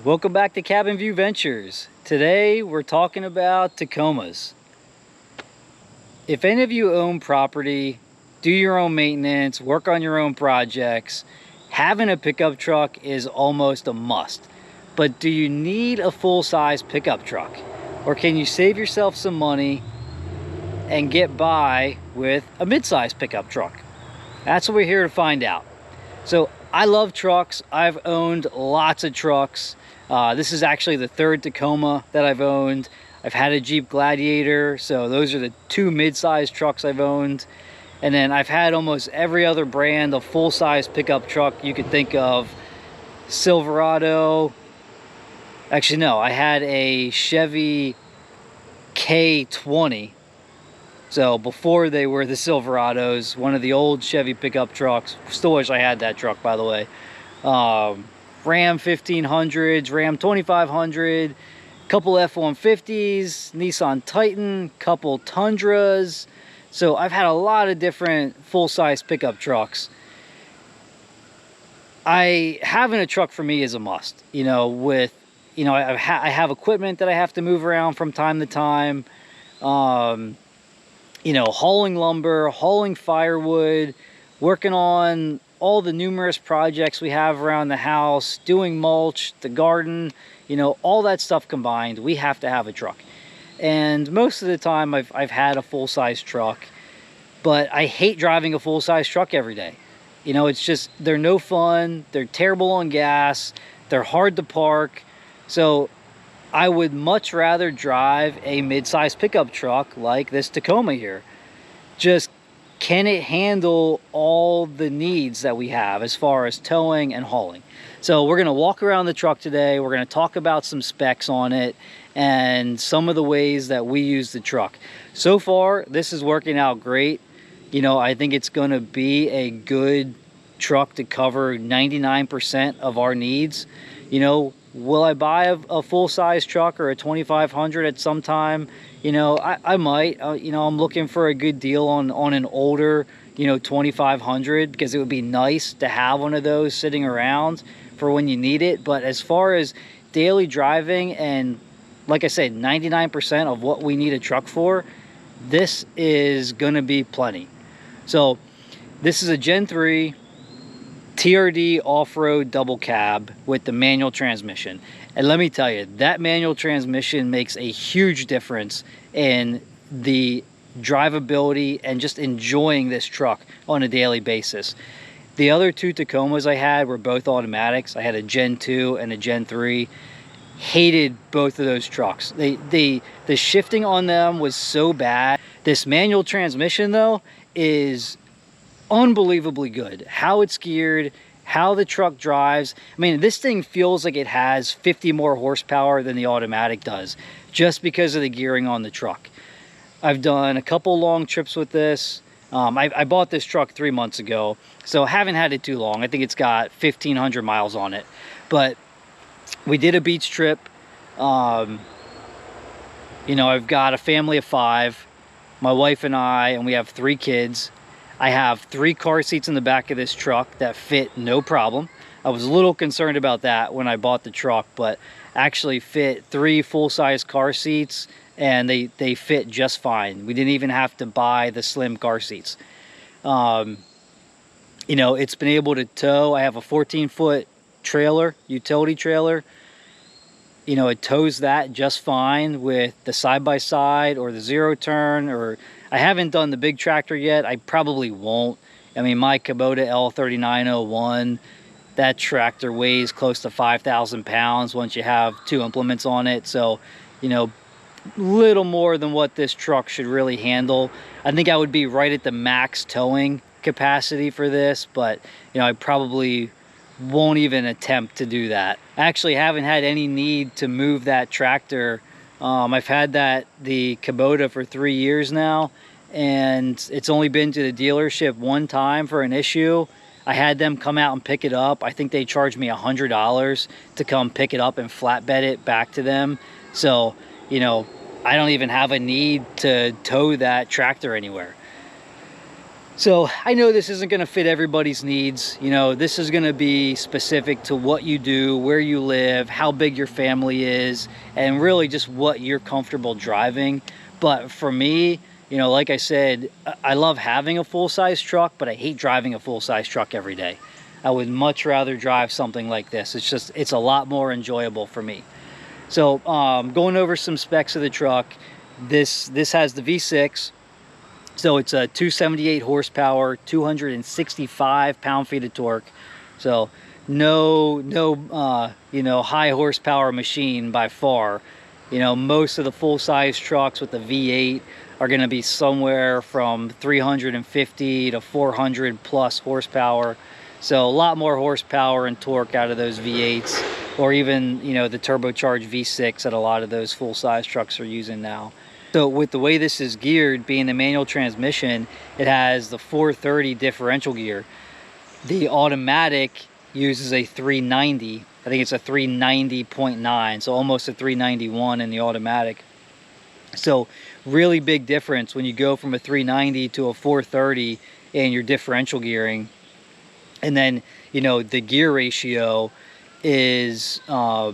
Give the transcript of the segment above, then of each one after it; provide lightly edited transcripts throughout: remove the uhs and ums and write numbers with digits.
Welcome back to Cabin View Ventures. Today we're talking about Tacomas. If any of you own property, do your own maintenance, work on your own projects, having a pickup truck is almost a must. But do you need a full-size pickup truck? Or can you save yourself some money and get by with a mid-size pickup truck? That's what we're here to find out. So I love trucks. I've owned lots of trucks. This is actually the third Tacoma that I've owned. I've had a Jeep Gladiator, so those are the two mid-size trucks I've owned. And then I've had almost every other brand of full-size pickup truck you could think of. Silverado. Actually, no, I had a Chevy K20. So before they were the Silverados, one of the old Chevy pickup trucks. Still wish I had that truck, by the way. Ram 1500s, Ram 2500, couple F-150s, Nissan Titan, couple Tundras. So I've had a lot of different full-size pickup trucks. Having a truck for me is a must. I have equipment that I have to move around from time to time. Hauling lumber, hauling firewood, working on all the numerous projects we have around the house, doing mulch, the garden, all that stuff combined, we have to have a truck. And most of the time I've had a full-size truck, but I hate driving a full-size truck every day. It's just, they're no fun, they're terrible on gas, they're hard to park. So I would much rather drive a mid-size pickup truck like this Tacoma here. Just, can it handle all the needs that we have as far as towing and hauling? So we're going to walk around the truck today. We're going to talk about some specs on it and some of the ways that we use the truck. So far, this is working out great. I think it's going to be a good truck to cover 99% of our needs. Will I buy a full-size truck or a 2500 at some time? I might. I'm looking for a good deal on an older, 2500, because it would be nice to have one of those sitting around for when you need it. But as far as daily driving and, like I said, 99% of what we need a truck for, this is going to be plenty. So this is a Gen 3 TRD off-road double cab with the manual transmission. And let me tell you, that manual transmission makes a huge difference in the drivability and just enjoying this truck on a daily basis. The other two Tacomas I had were both automatics. I had a Gen 2 and a Gen 3. Hated both of those trucks. The shifting on them was so bad. This manual transmission, though, is unbelievably good. How it's geared, how the truck drives. I mean, this thing feels like it has 50 more horsepower than the automatic does, just because of the gearing on the truck. I've done a couple long trips with this. I bought this truck 3 months ago, so I haven't had it too long. I think it's got 1,500 miles on it. But we did a beach trip. I've got a family of 5, my wife and I, and we have 3 kids. I have 3 car seats in the back of this truck that fit no problem. I was a little concerned about that when I bought the truck, but actually fit 3 full-size car seats, and they fit just fine. We didn't even have to buy the slim car seats. It's been able to tow. I have a 14-foot trailer, utility trailer. It tows that just fine with the side-by-side or the zero turn, or I haven't done the big tractor yet. I probably won't. I mean, my Kubota L3901, that tractor weighs close to 5,000 pounds once you have 2 implements on it. So, little more than what this truck should really handle. I think I would be right at the max towing capacity for this, but, I probably won't even attempt to do that. I actually haven't had any need to move that tractor. I've had the Kubota for 3 years now, and it's only been to the dealership one time for an issue. I had them come out and pick it up. I think they charged me $100 to come pick it up and flatbed it back to them. So, I don't even have a need to tow that tractor anywhere. So I know this isn't going to fit everybody's needs. You know, this is going to be specific to what you do, where you live, how big your family is, and really just what you're comfortable driving. But for me, you know, like I said, I love having a full-size truck, but I hate driving a full-size truck every day. I would much rather drive something like this. It's a lot more enjoyable for me. So going over some specs of the truck, this has the V6. So it's a 278 horsepower, 265 pound-feet of torque. So no you know, high horsepower machine by far. You know, most of the full-size trucks with the V8 are going to be somewhere from 350 to 400 plus horsepower. So a lot more horsepower and torque out of those V8s, or even, you know, the turbocharged V6 that a lot of those full-size trucks are using now. So with the way this is geared, being the manual transmission, it has the 430 differential gear. The automatic uses a 390. I think it's a 390.9, so almost a 391 in the automatic. So really big difference when you go from a 390 to a 430 in your differential gearing. And then, you know, the gear ratio is a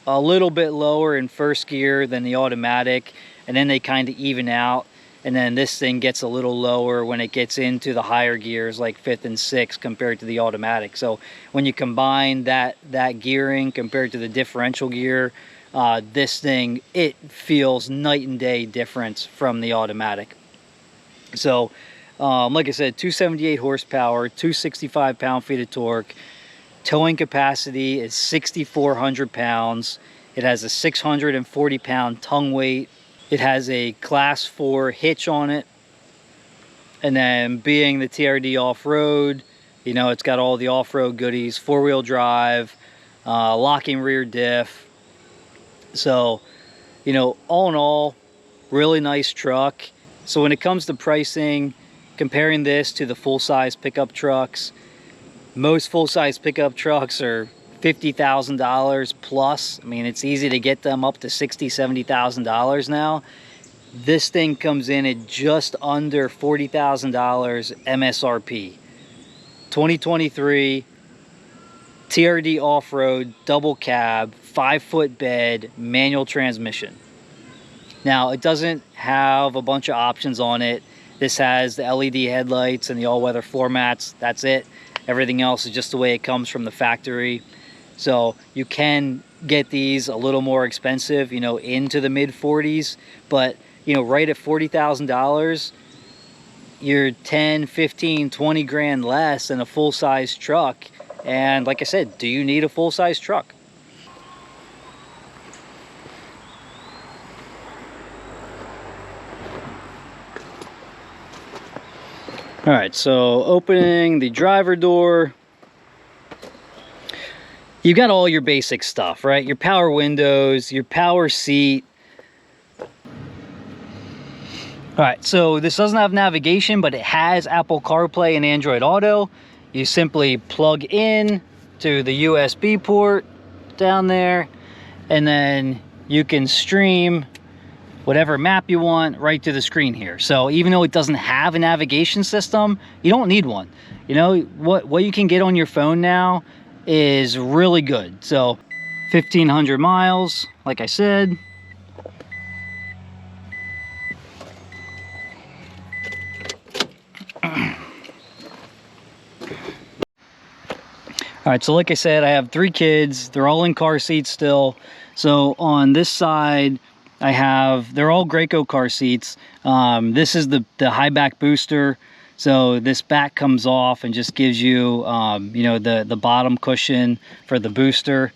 little bit lower in first gear than the automatic, and then they kind of even out, and then this thing gets a little lower when it gets into the higher gears like fifth and sixth compared to the automatic. So when you combine that gearing compared to the differential gear, this thing, it feels night and day difference from the automatic. So like I said, 278 horsepower, 265 pound-feet of torque. Towing capacity is 6,400 pounds. It has a 640 pound tongue weight. It has a class 4 hitch on it. And then being the TRD off-road, you know, it's got all the off-road goodies, 4-wheel drive, locking rear diff. So, you know, all in all, really nice truck. So when it comes to pricing, comparing this to the full-size pickup trucks, most full-size pickup trucks are $50,000 plus. I mean, it's easy to get them up to $60,000, $70,000 now. This thing comes in at just under $40,000 MSRP. 2023 TRD off-road, double cab, 5-foot bed, manual transmission. Now, it doesn't have a bunch of options on it. This has the LED headlights and the all-weather floor mats. That's it. Everything else is just the way it comes from the factory. So you can get these a little more expensive, you know, into the mid 40s, but you know, right at $40,000, you're 10, 15, 20 grand less than a full-size truck. And like I said, do you need a full-size truck? All right, so opening the driver door, you got all your basic stuff, right? Your power windows, your power seat. All right, so this doesn't have navigation, but it has Apple CarPlay and Android Auto. You simply plug in to the USB port down there, and then you can stream whatever map you want right to the screen here. So even though it doesn't have a navigation system, you don't need one. You know, what you can get on your phone now is really good. So 1,500 miles, like I said. All right, so like I said, I have 3 kids. They're all in car seats still. So on this side, they're all Graco car seats. This is the high back booster. So this back comes off and just gives you, you know, the bottom cushion for the booster.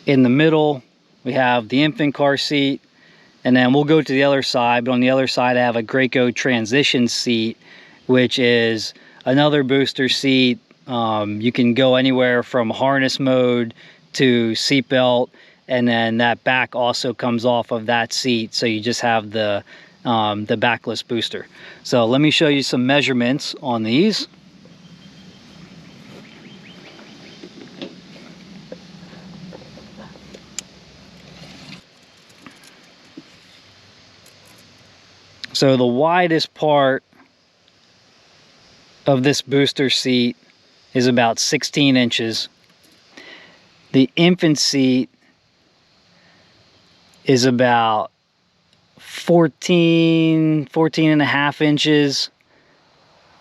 In the middle, we have the infant car seat. And then we'll go to the other side. But on the other side, I have a Graco transition seat, which is another booster seat. You can go anywhere from harness mode to seatbelt, and then that back also comes off of that seat, so you just have the backless booster. So let me show you some measurements on these. So the widest part of this booster seat is about 16 inches. The infant seat is about 14 and a half inches,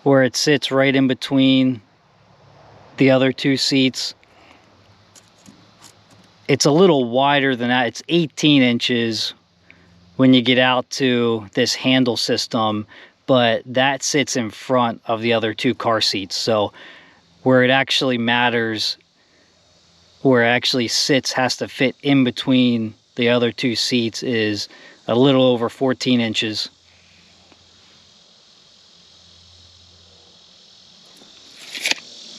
where it sits right in between the other two seats. It's a little wider than that. It's 18 inches when you get out to this handle system, but that sits in front of the other two car seats. So where it actually matters, where it actually sits, has to fit in between the other two seats, is a little over 14 inches.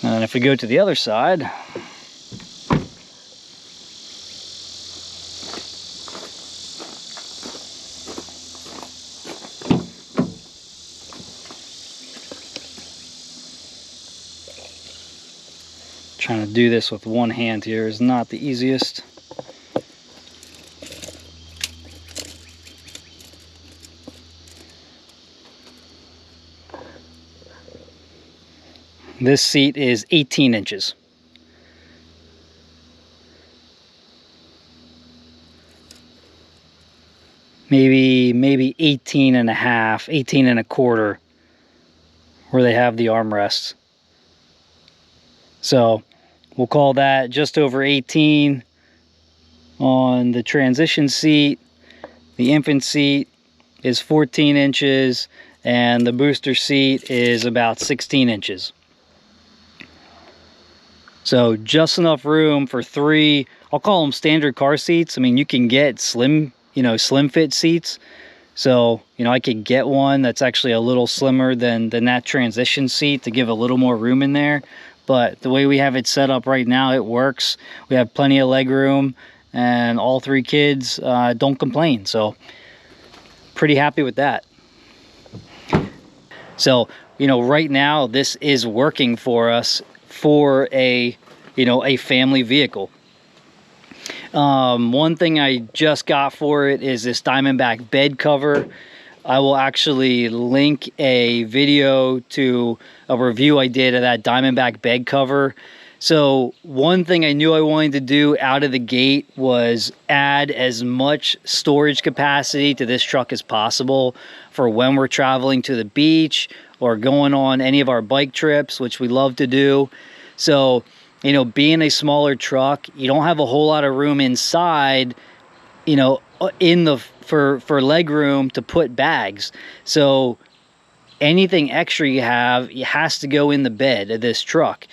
And if we go to the other side, trying to do this with one hand here is not the easiest. This seat is 18 inches. Maybe 18 and a half, 18 and a quarter, where they have the armrests. So we'll call that just over 18 on the transition seat. The infant seat is 14 inches, and the booster seat is about 16 inches. So just enough room for three, I'll call them standard car seats. I mean, you can get slim fit seats. So, I could get one that's actually a little slimmer than that transition seat to give a little more room in there. But the way we have it set up right now, it works. We have plenty of leg room, and all three kids don't complain. So pretty happy with that. So, right now this is working for us for a family vehicle. One thing I just got for it is this Diamondback bed cover. I will actually link a video to a review I did of that Diamondback bed cover. So one thing I knew I wanted to do out of the gate was add as much storage capacity to this truck as possible for when we're traveling to the beach or going on any of our bike trips, which we love to do. So, being a smaller truck, you don't have a whole lot of room inside, for leg room to put bags. So anything extra you have, it has to go in the bed of this truck.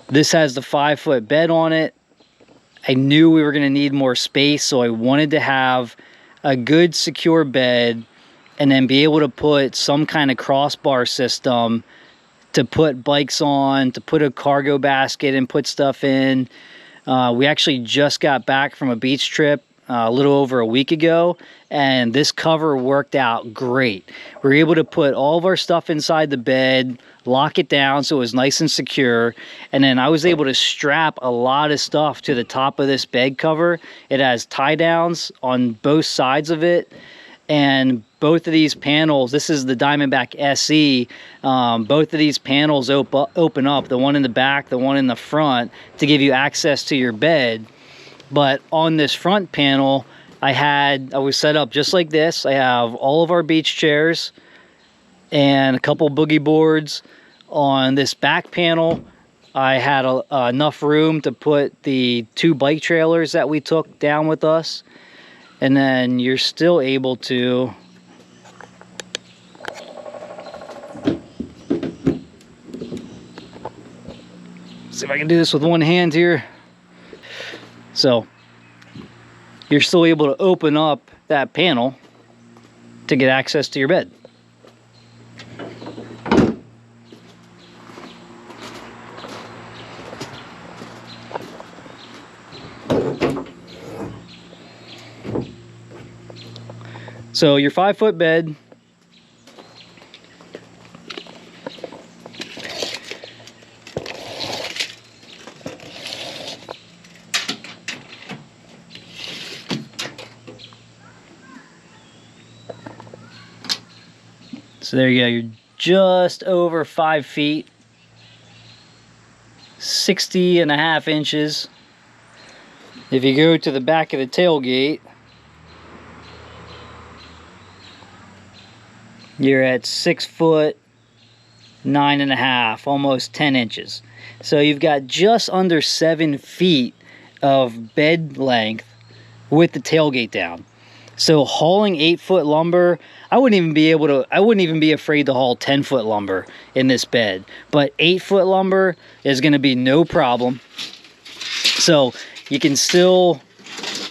This has the 5-foot bed on it. I knew we were going to need more space, so I wanted to have a good secure bed and then be able to put some kind of crossbar system to put bikes on, to put a cargo basket and put stuff in. We actually just got back from a beach trip a little over a week ago, and this cover worked out great. We were able to put all of our stuff inside the bed, lock it down so it was nice and secure, and then I was able to strap a lot of stuff to the top of this bed cover. It has tie downs on both sides of it, and both of these panels, this is the Diamondback SE, both of these panels open up, the one in the back, the one in the front, to give you access to your bed. But on this front panel, I was set up just like this. I have all of our beach chairs and a couple boogie boards. On this back panel, I had enough room to put the 2 bike trailers that we took down with us. And then you're still able to see if I can do this with one hand here. So you're still able to open up that panel to get access to your bed. So your 5-foot bed, So there you go, you're just over 5 feet, 60.5 inches. If you go to the back of the tailgate, you're at 6 foot 9.5, almost 10 inches. So you've got just under 7 feet of bed length with the tailgate down. So hauling 8-foot lumber, I wouldn't even be afraid to haul 10-foot lumber in this bed. But 8-foot lumber is going to be no problem. So you can still,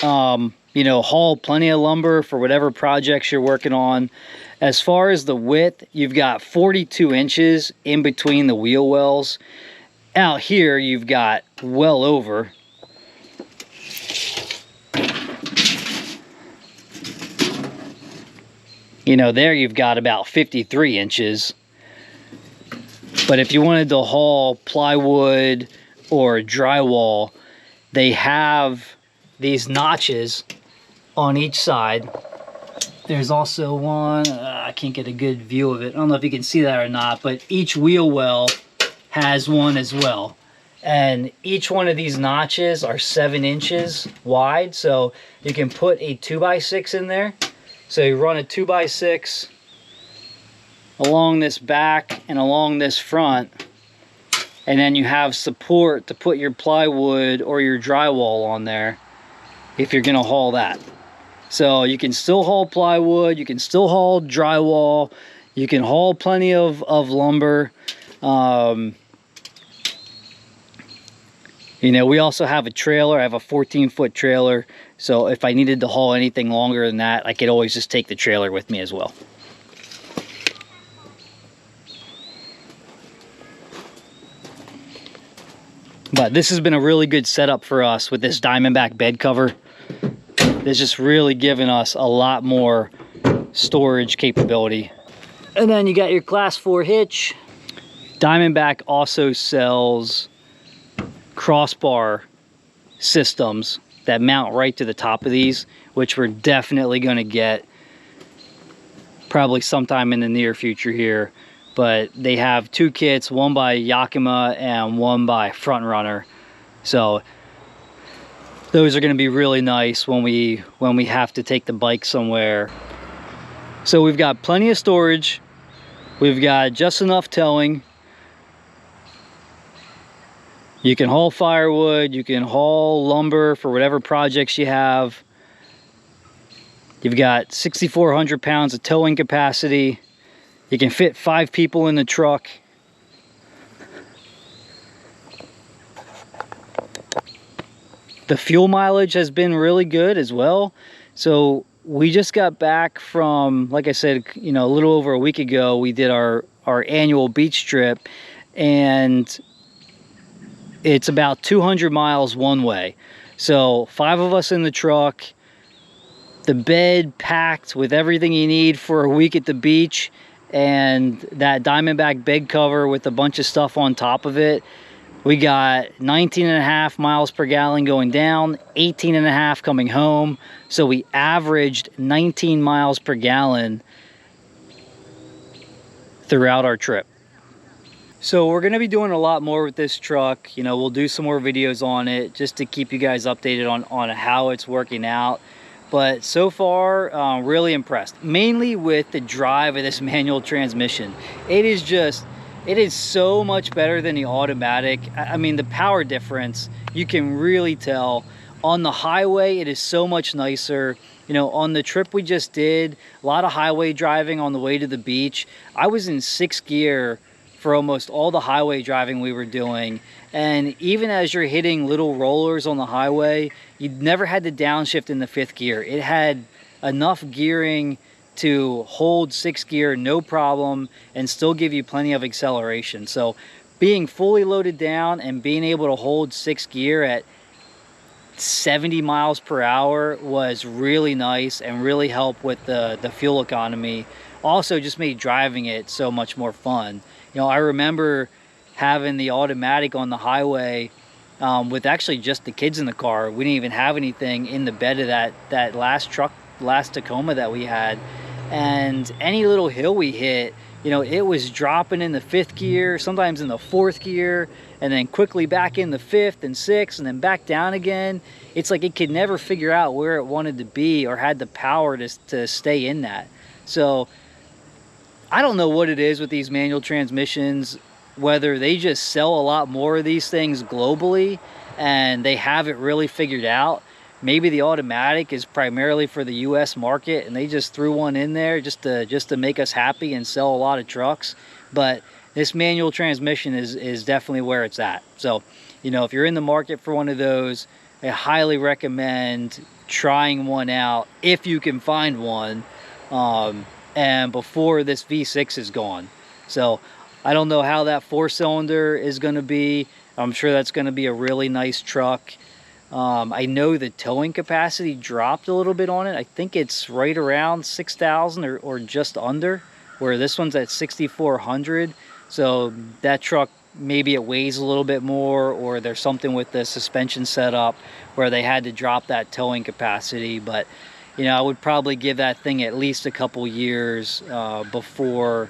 you know, haul plenty of lumber for whatever projects you're working on. As far as the width, you've got 42 inches in between the wheel wells. Out here, you've got well over. You know, there you've got about 53 inches. But if you wanted to haul plywood or drywall, they have these notches on each side. There's also one, I can't get a good view of it. I don't know if you can see that or not, but each wheel well has one as well. And each one of these notches are 7 inches wide, so you can put a 2x6 in there. So you run a 2x6 along this back and along this front, and then you have support to put your plywood or your drywall on there if you're gonna haul that. So you can still haul plywood, you can still haul drywall, you can haul plenty of lumber. You know, we also have a trailer. I have a 14-foot trailer. So if I needed to haul anything longer than that, I could always just take the trailer with me as well. But this has been a really good setup for us with this Diamondback bed cover. It's just really given us a lot more storage capability. And then you got your class 4 hitch. Diamondback also sells crossbar systems that mount right to the top of these, which we're definitely going to get probably sometime in the near future here. But they have 2 kits, one by Yakima and one by Front Runner. So those are going to be really nice when we have to take the bike somewhere. So we've got plenty of storage. We've got just enough towing. You can haul firewood, you can haul lumber for whatever projects you have. You've got 6,400 pounds of towing capacity. You can fit 5 people in the truck. The fuel mileage has been really good as well. So we just got back from, like I said, you know, a little over a week ago, we did our annual beach trip, and it's about 200 miles one way. So 5 of us in the truck, the bed packed with everything you need for a week at the beach, and that Diamondback bed cover with a bunch of stuff on top of it. We got 19.5 miles per gallon going down, 18.5 coming home. So we averaged 19 miles per gallon throughout our trip. So we're going to be doing a lot more with this truck. You know, we'll do some more videos on it just to keep you guys updated on how it's working out. But so far, really impressed. Mainly with the drive of this manual transmission. It is so much better than the automatic. I mean, the power difference, you can really tell. On the highway, it is so much nicer. You know, on the trip we just did, a lot of highway driving on the way to the beach. I was in 6th gear for almost all the highway driving we were doing. And even as you're hitting little rollers on the highway, you never had to downshift in the 5th gear. It had enough gearing to hold 6th gear, no problem, and still give you plenty of acceleration. So being fully loaded down and being able to hold 6th gear at 70 miles per hour was really nice and really helped with the fuel economy. Also just made driving it so much more fun. You know, I remember having the automatic on the highway with actually just the kids in the car. We didn't even have anything in the bed of that last Tacoma that we had. And any little hill we hit, you know, it was dropping in the 5th gear, sometimes in the 4th gear, and then quickly back in the 5th and 6th, and then back down again. It's like it could never figure out where it wanted to be or had the power to stay in that. So I don't know what it is with these manual transmissions, whether they just sell a lot more of these things globally and they have it really figured out. Maybe the automatic is primarily for the US market and they just threw one in there just to make us happy and sell a lot of trucks. But this manual transmission is definitely where it's at. So, you know, if you're in the market for one of those, I highly recommend trying one out if you can find one. And before this V6 is gone. So I don't know how that 4-cylinder is going to be. I'm sure that's going to be a really nice truck. I know the towing capacity dropped a little bit on it. I think it's right around 6,000 or just under, where this one's at 6,400. So that truck, maybe it weighs a little bit more, or there's something with the suspension setup where they had to drop that towing capacity. But you know, I would probably give that thing at least a couple years before,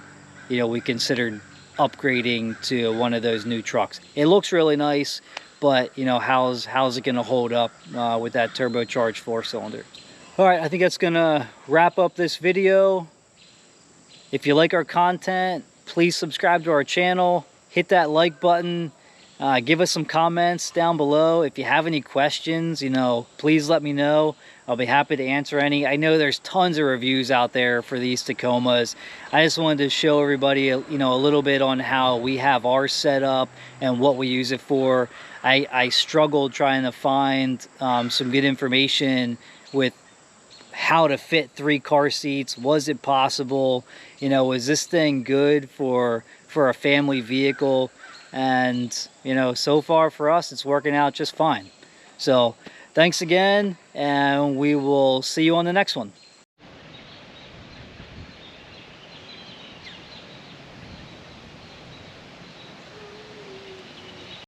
you know, we considered upgrading to one of those new trucks. It looks really nice, but you know, how's it going to hold up with that turbocharged 4-cylinder? All right, I think that's going to wrap up this video. If you like our content, please subscribe to our channel, hit that like button. Give us some comments down below. If you have any questions, you know, please let me know. I'll be happy to answer any. I know there's tons of reviews out there for these Tacomas. I just wanted to show everybody, you know, a little bit on how we have ours set up and what we use it for. I struggled trying to find some good information with how to fit 3 car seats. Was it possible? You know, was this thing good for a family vehicle? And you know, so far for us, it's working out just fine. So thanks again, and we will see you on the next one.